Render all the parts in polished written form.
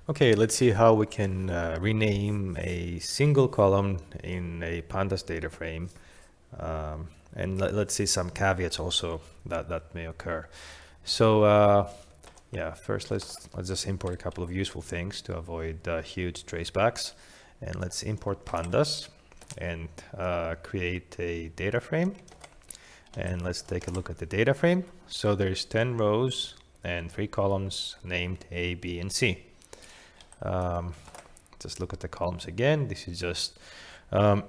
Okay, let's see how we can rename a single column in a Pandas data frame. And let's see some caveats also that may occur. So yeah, first let's just import a couple of useful things to avoid huge tracebacks. And let's import Pandas and create a data frame. And let's take a look at the data frame. So there's 10 rows and 3 columns named A, B, and C. Just look at the columns again. This is just a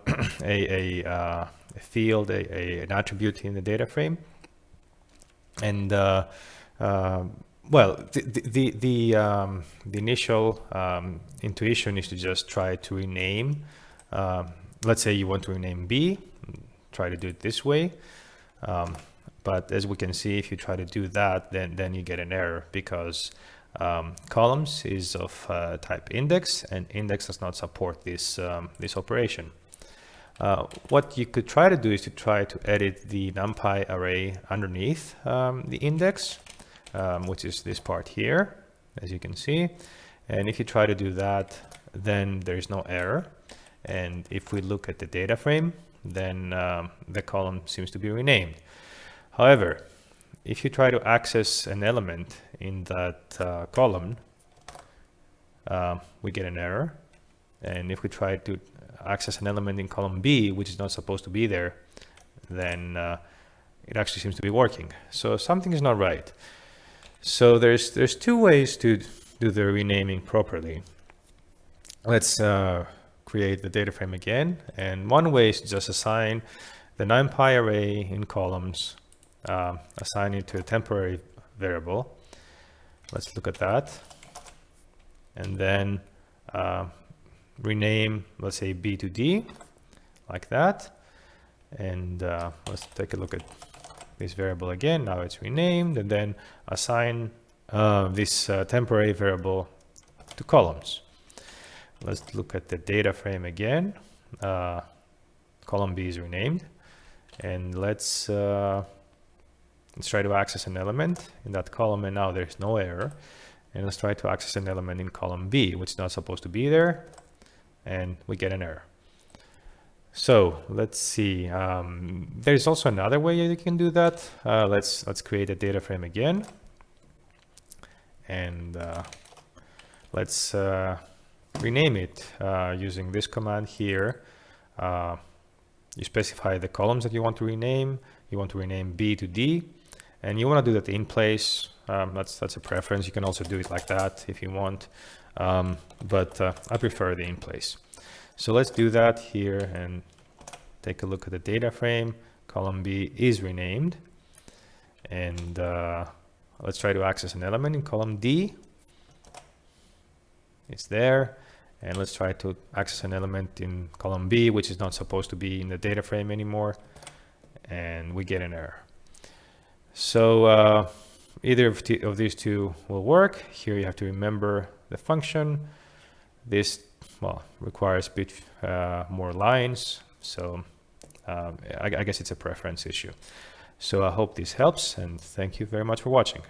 field, an attribute in the data frame. And well, the initial intuition is to just try to rename. Let's say you want to rename B, try to do it this way. But as we can see, if you try to do that, then you get an error because columns is of type index, and index does not support this this operation. What you could try to do is to try to edit the NumPy array underneath the index, which is this part here, as you can see. And if you try to do that, then there is no error. And if we look at the data frame, then the column seems to be renamed. However, if you try to access an element in that column, we get an error. And if we try to access an element in column B, which is not supposed to be there, then it actually seems to be working. So something is not right. So there's 2 ways to do the renaming properly. Let's create the data frame again. And one way is to just assign the NumPy array in columns, assign it to a temporary variable. Let's look at that. And then rename, let's say B to D, like that. And let's take a look at this variable again. Now it's renamed, and then assign this temporary variable to columns. Let's look at the data frame again. Column B is renamed, and let's try to access an element in that column, and now there's no error. And let's try to access an element in column B, which is not supposed to be there, and we get an error. So let's see. There's also another way you can do that. Let's create a data frame again, and let's rename it using this command here. You specify the columns that you want to rename. You want to rename B to D, and you want to do that in place. That's a preference. You can also do it like that if you want, but I prefer the in place. So let's do that here and take a look at the data frame. Column B is renamed, and let's try to access an element in column D. It's there. And let's try to access an element in column B, which is not supposed to be in the data frame anymore, and we get an error. So either of these 2 will work. Here you have to remember the function. This, well, requires a bit more lines, so I guess it's a preference issue. So I hope this helps, and thank you very much for watching.